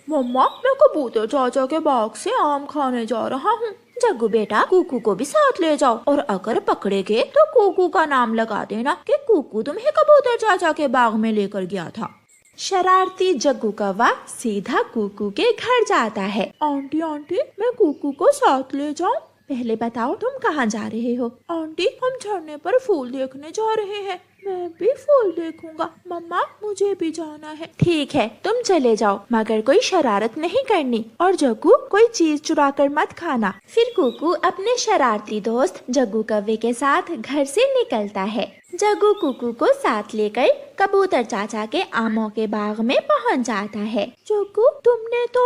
मम्मा, मैं कबूतर चाचा के बाग से आम खाने जा रहा हूँ। जग्गू बेटा, कुकू को भी साथ ले जाओ और अगर पकड़े गए तो कुकू का नाम लगा देना कि कुकू तुम्हें कबूतर चाचा के बाग में लेकर गया था। शरारती जग्गू कौवा सीधा कुकू के घर जाता है। आंटी आंटी, मैं कुकू को साथ ले जाऊं? पहले बताओ तुम कहाँ जा रहे हो? आंटी, हम झरने पर फूल देखने जा रहे हैं। मैं भी फूल देखूंगा। मम्मा, मुझे भी जाना है। ठीक है, तुम चले जाओ, मगर कोई शरारत नहीं करनी। और जग्गू, कोई चीज चुरा कर मत खाना। फिर कुकू अपने शरारती दोस्त जग्गू कौवे के साथ घर से निकलता है। जग्गू कुकू को साथ लेकर कबूतर चाचा के आमों के बाग में पहुंच जाता है। जग्गू, तुमने तो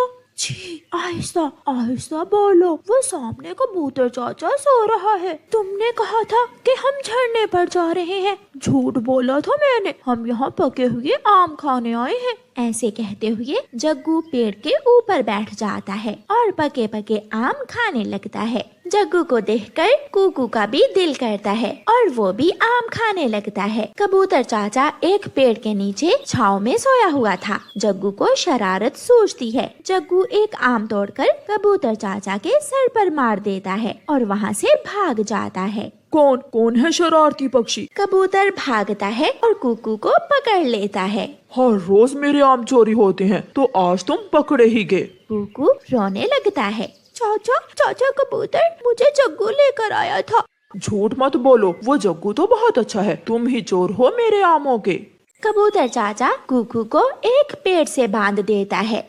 आहिस्ता आहिस्ता बोलो, वो सामने कबूतर चाचा सो रहा है। तुमने कहा था कि हम झरने पर जा रहे हैं। झूठ बोला था मैंने, हम यहाँ पके हुए आम खाने आए हैं। ऐसे कहते हुए जग्गू पेड़ के ऊपर बैठ जाता है और पके पके आम खाने लगता है। जग्गू को देखकर कुकू का भी दिल करता है और वो भी आम खाने लगता है। कबूतर चाचा एक पेड़ के नीचे छांव में सोया हुआ था। जग्गू को शरारत सूझती है। जग्गू एक आम तोड़कर कबूतर चाचा के सर पर मार देता है और वहाँ से भाग जाता है। कौन है शरारती पक्षी? कबूतर भागता है और कुकू को पकड़ लेता है। हर रोज मेरे आम चोरी होते हैं, तो आज तुम पकड़े ही गए। कुकू रोने लगता है। चाचा कबूतर मुझे जग्गू लेकर आया था। झूठ मत बोलो, वो जग्गू तो बहुत अच्छा है, तुम ही चोर हो मेरे आमों के। कबूतर चाचा कुकू को एक पेड़ से बांध देता है।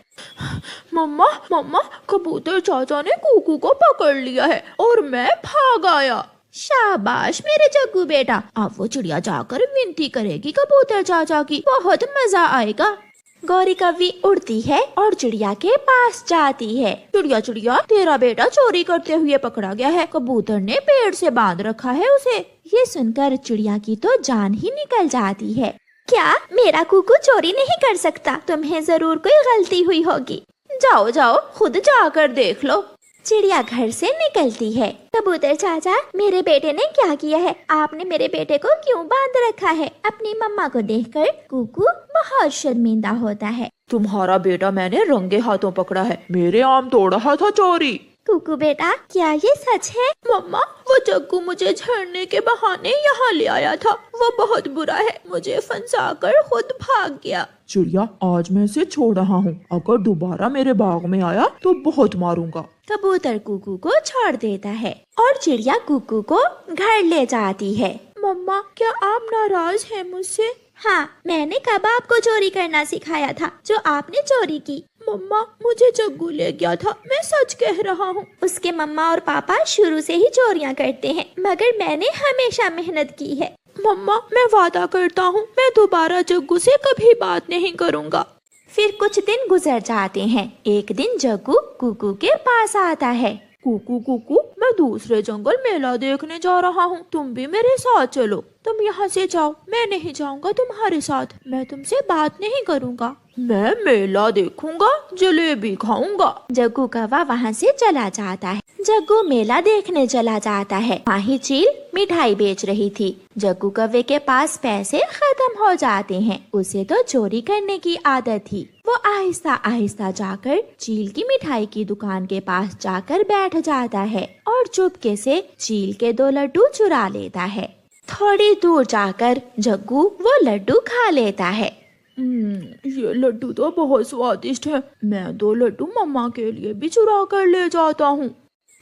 मम्मा, कबूतर चाचा ने कुकू को पकड़ लिया है और मैं भाग आया। शाबाश मेरे जग्गू बेटा, अब वो चिड़िया जाकर विनती करेगी कबूतर चाचा की, बहुत मजा आएगा। गौरी कौवी उड़ती है और चिड़िया के पास जाती है। चिड़िया, तेरा बेटा चोरी करते हुए पकड़ा गया है। कबूतर ने पेड़ से बांध रखा है उसे। ये सुनकर चिड़िया की तो जान ही निकल जाती है। क्या मेरा कुकू चोरी नहीं कर सकता? तुम्हें जरूर कोई गलती हुई होगी। जाओ, खुद जाकर देख लो। चिड़िया घर से निकलती है। कबूतर चाचा, मेरे बेटे ने क्या किया है? आपने मेरे बेटे को क्यों बांध रखा है? अपनी मम्मा को देखकर कुकू बहुत शर्मिंदा होता है। तुम्हारा बेटा मैंने रंगे हाथों पकड़ा है, मेरे आम तोड़ रहा था चोरी। कुकू बेटा, क्या ये सच है? मम्मा, वो जग्गू मुझे झरने के बहाने यहाँ ले आया था। वो बहुत बुरा है, मुझे फंसाकर खुद भाग गया। चिड़िया, आज मैं इसे छोड़ रहा हूँ, अगर दोबारा मेरे बाग में आया तो बहुत मारूंगा। कबूतर कुकू को छोड़ देता है और चिड़िया कुकू को घर ले जाती है। मम्मा, क्या आप नाराज हैं मुझसे? हाँ, मैंने कब आपको चोरी करना सिखाया था जो आपने चोरी की? मम्मा, मुझे जग्गू ले गया था, मैं सच कह रहा हूँ। उसके मम्मा और पापा शुरू से ही चोरियाँ करते हैं, मगर मैंने हमेशा मेहनत की है। मम्मा, मैं वादा करता हूँ मैं दोबारा जग्गू से कभी बात नहीं करूँगा। फिर कुछ दिन गुजर जाते हैं। एक दिन जग्गू कुकू के पास आता है। कुकू, मैं दूसरे जंगल मेला देखने जा रहा हूँ, तुम भी मेरे साथ चलो। तुम यहाँ से जाओ, मैं नहीं जाऊँगा तुम्हारे साथ, मैं तुमसे बात नहीं करूँगा। मैं मेला देखूंगा, जलेबी खाऊंगा। जग्गू कौवा वहाँ से चला जाता है। जग्गू मेला देखने चला जाता है। वहीं चील मिठाई बेच रही थी। जग्गू कौवे के पास पैसे खत्म हो जाते हैं, उसे तो चोरी करने की आदत थी। वो आहिस्ता आहिस्ता जाकर चील की मिठाई की दुकान के पास जाकर बैठ जाता है और चुपके से चील के 2 लड्डू चुरा लेता है। थोड़ी दूर जाकर जग्गू वो लड्डू खा लेता है। ये लड्डू तो बहुत स्वादिष्ट है, मैं 2 लड्डू मम्मा के लिए भी चुरा कर ले जाता हूँ।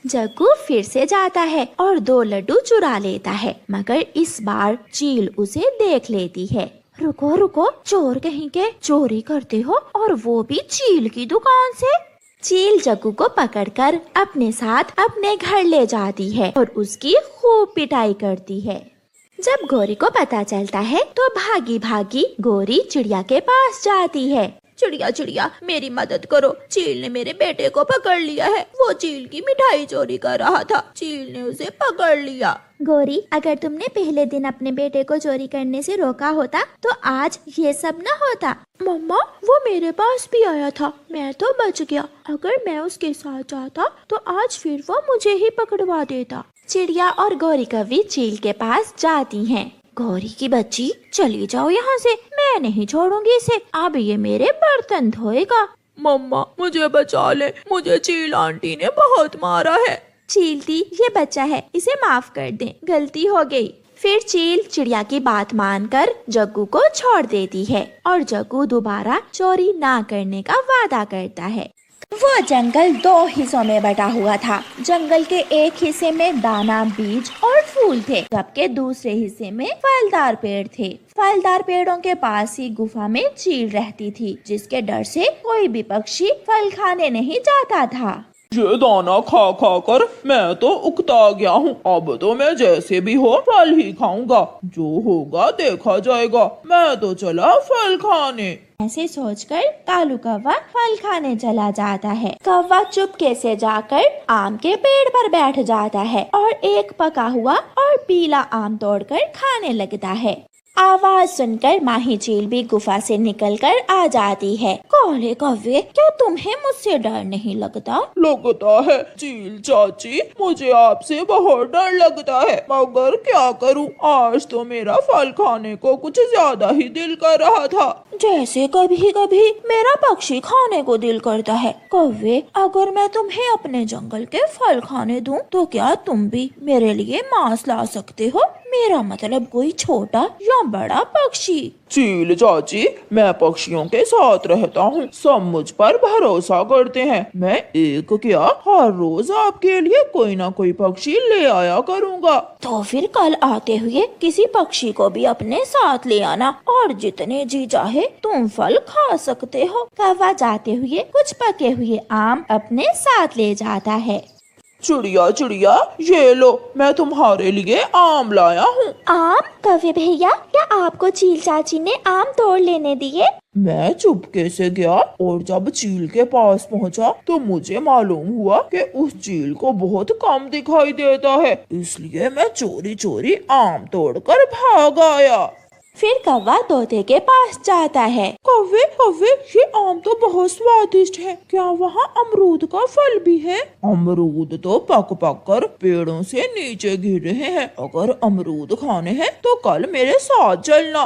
जग्गू फिर से जाता है और 2 लड्डू चुरा लेता है, मगर इस बार चील उसे देख लेती है। रुको, चोर कहीं के, चोरी करते हो और वो भी चील की दुकान से। चील जग्गू को पकड़कर अपने साथ अपने घर ले जाती है और उसकी खूब पिटाई करती है। जब गोरी को पता चलता है तो भागी भागी गोरी चिड़िया के पास जाती है। चिड़िया, मेरी मदद करो, चील ने मेरे बेटे को पकड़ लिया है। वो चील की मिठाई चोरी कर रहा था, चील ने उसे पकड़ लिया। गोरी, अगर तुमने पहले दिन अपने बेटे को चोरी करने से रोका होता तो आज ये सब न होता। मम्मा, वो मेरे पास भी आया था, मैं तो बच गया। अगर मैं उसके साथ जाता तो आज फिर वो मुझे ही पकड़वा देता। चिड़िया और गौरी कौवी चील के पास जाती हैं। गौरी की बच्ची, चली जाओ यहाँ से, मैं नहीं छोड़ूंगी इसे। अब ये मेरे बर्तन धोएगा। मम्मा मुझे बचा ले, मुझे चील आंटी ने बहुत मारा है। चीलती, ये बच्चा है, इसे माफ कर दें, गलती हो गई। फिर चील चिड़िया की बात मानकर जग्गू को छोड़ देती है और जग्गू दोबारा चोरी ना करने का वादा करता है। वो जंगल 2 हिस्सों में बटा हुआ था। जंगल के एक हिस्से में दाना, बीज और फूल थे, जबकि दूसरे हिस्से में फलदार पेड़ थे। फलदार पेड़ों के पास ही गुफा में चील रहती थी, जिसके डर से कोई भी पक्षी फल खाने नहीं जाता था। ये दाना खा खा कर मैं तो उकता गया हूँ। अब तो मैं जैसे भी हो फल ही खाऊंगा, जो होगा देखा जाएगा। मैं तो चला फल खाने। ऐसे सोचकर कालू कौवा फल खाने चला जाता है। कौवा चुपके से जाकर आम के पेड़ पर बैठ जाता है और एक पका हुआ और पीला आम तोड़कर खाने लगता है। आवाज सुनकर माही चील भी गुफा से निकलकर आ जाती है। काले कौवे, क्या तुम्हें मुझसे डर नहीं लगता? लगता है चील चाची, मुझे आपसे बहुत डर लगता है, मगर क्या करूं, आज तो मेरा फल खाने को कुछ ज्यादा ही दिल कर रहा था। जैसे कभी कभी मेरा पक्षी खाने को दिल करता है। कौवे, अगर मैं तुम्हें अपने जंगल के फल खाने दूं, तो क्या तुम भी मेरे लिए मांस ला सकते हो? मेरा मतलब कोई छोटा या बड़ा पक्षी। चील चाची, मैं पक्षियों के साथ रहता हूँ, सब मुझ पर भरोसा करते हैं। मैं एक क्या, हर रोज आपके लिए कोई ना कोई पक्षी ले आया करूँगा। तो फिर कल आते हुए किसी पक्षी को भी अपने साथ ले आना और जितने जी चाहे तुम फल खा सकते हो। कौवा जाते हुए कुछ पके हुए आम अपने साथ ले जाता है। चिड़िया चिड़िया, ये लो, मैं तुम्हारे लिए आम लाया हूँ। आम? कौवे भैया, क्या आपको चील चाची ने आम तोड़ लेने दिए? मैं चुपके से गया और जब चील के पास पहुंचा तो मुझे मालूम हुआ कि उस चील को बहुत कम दिखाई देता है, इसलिए मैं चोरी चोरी आम तोड़कर भाग आया। फिर कौवा तोते के पास जाता है। कौवे कौवे, ये आम तो बहुत स्वादिष्ट है, क्या वहाँ अमरूद का फल भी है? अमरूद तो पक पक कर पेड़ों से नीचे गिर रहे हैं, अगर अमरूद खाने हैं तो कल मेरे साथ चलना।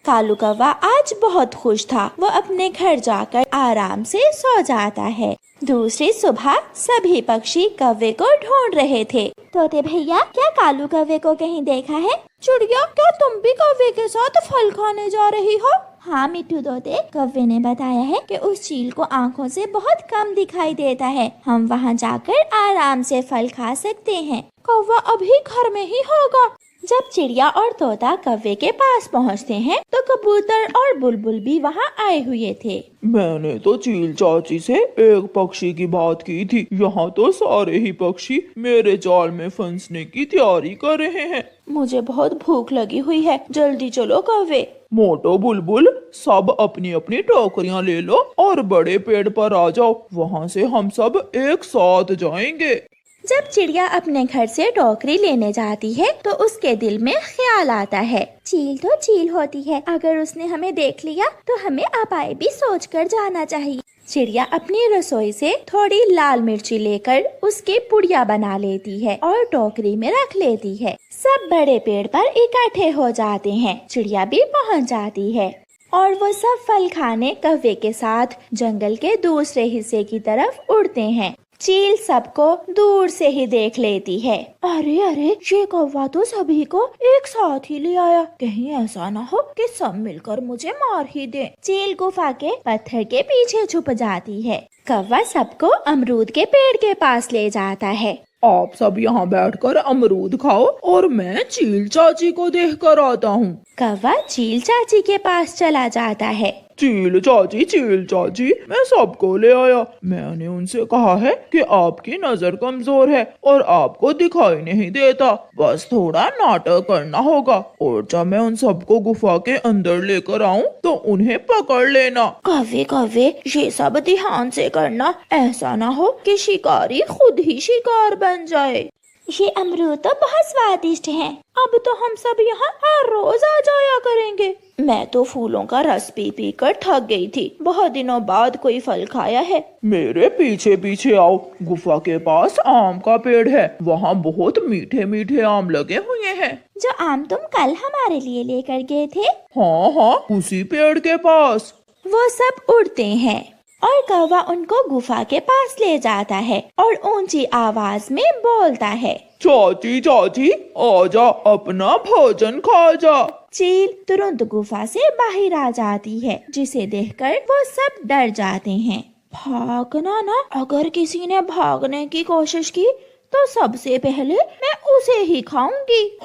कालू कौवा आज बहुत खुश था। वो अपने घर जाकर आराम से सो जाता है। दूसरी सुबह सभी पक्षी कौवे को ढूंढ रहे थे। तोते भैया, क्या कालू कौवे को कहीं देखा है? चिड़िया, क्या तुम भी कौवे के साथ फल खाने जा रही हो? हाँ मिट्टू तोते, कौवे ने बताया है कि उस चील को आंखों से बहुत कम दिखाई देता है। हम वहाँ जाकर आराम से फल खा सकते हैं। कौवा अभी घर में ही होगा। जब चिड़िया और तोता कौवे के पास पहुँचते हैं तो कबूतर और बुलबुल भी वहाँ आए हुए थे। मैंने तो चील चाची से एक पक्षी की बात की थी, यहाँ तो सारे ही पक्षी मेरे जाल में फंसने की तैयारी कर रहे हैं। मुझे बहुत भूख लगी हुई है, जल्दी चलो कौवे। मोटो बुलबुल, सब अपनी अपनी टोकरियाँ ले लो और बड़े पेड़ पर आ जाओ, वहाँ से हम सब एक साथ जाएंगे। जब चिड़िया अपने घर से टोकरी लेने जाती है तो उसके दिल में ख्याल आता है, चील तो चील होती है, अगर उसने हमें देख लिया तो हमें अपाय भी सोच कर जाना चाहिए। चिड़िया अपनी रसोई से थोड़ी लाल मिर्ची लेकर उसके पुड़िया बना लेती है और टोकरी में रख लेती है। सब बड़े पेड़ पर इकट्ठे हो जाते हैं। चिड़िया भी पहुंच जाती है और वो सब फल खाने कौवे के साथ जंगल के दूसरे हिस्से की तरफ उड़ते हैं। चील सबको दूर से ही देख लेती है। अरे अरे, ये कौवा तो सभी को एक साथ ही ले आया, कहीं ऐसा ना हो कि सब मिलकर मुझे मार ही दे। चील गुफा के पत्थर के पीछे छुप जाती है। कौवा सबको अमरूद के पेड़ के पास ले जाता है। आप सब यहाँ बैठकर अमरूद खाओ और मैं चील चाची को देख कर आता हूँ। कौवा चील चाची के पास चला जाता है। चील चाची, मैं सबको ले आया। मैंने उनसे कहा है कि आपकी नजर कमजोर है और आपको दिखाई नहीं देता, बस थोड़ा नाटक करना होगा, और जब मैं उन सबको गुफा के अंदर लेकर आऊं तो उन्हें पकड़ लेना। कौवे, ये सब ध्यान से करना, ऐसा ना हो कि शिकारी खुद ही शिकार बन जाए। ये अमरूद तो बहुत स्वादिष्ट हैं। अब तो हम सब यहाँ हर रोज आ जाया करेंगे। मैं तो फूलों का रस पी पी कर थक गई थी, बहुत दिनों बाद कोई फल खाया है। मेरे पीछे पीछे आओ, गुफा के पास आम का पेड़ है, वहाँ बहुत मीठे मीठे आम लगे हुए हैं। जो आम तुम कल हमारे लिए लेकर गए थे? हाँ हाँ, उसी पेड़ के पास। वो सब उड़ते हैं और कौवा उनको गुफा के पास ले जाता है और ऊंची आवाज में बोलता है, चाची चाची आजा, अपना भोजन खा जा। चील तुरंत गुफा से बाहर आ जाती है, जिसे देखकर वो सब डर जाते हैं। भागना ना, अगर किसी ने भागने की कोशिश की तो सबसे पहले मैं उसे ही खाऊंगी।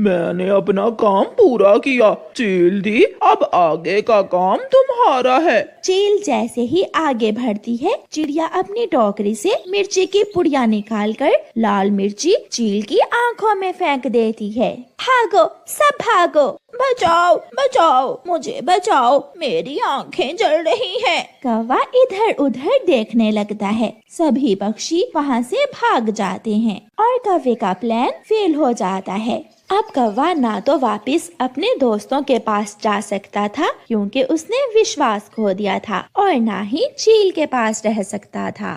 मैंने अपना काम पूरा किया चील दी, अब आगे का काम तुम्हारा है। चील जैसे ही आगे बढ़ती है, चिड़िया अपनी टोकरी से मिर्ची की पुड़िया निकालकर लाल मिर्ची चील की आंखों में फेंक देती है। भागो, सब भागो, बचाओ बचाओ, मुझे बचाओ, मेरी आंखें जल रही हैं। कौवा इधर उधर देखने लगता है। सभी पक्षी वहाँ से भाग जाते हैं और कौवे का प्लान फेल हो जाता है। अब कौवा ना तो वापस अपने दोस्तों के पास जा सकता था, क्योंकि उसने विश्वास खो दिया था, और ना ही चील के पास रह सकता था।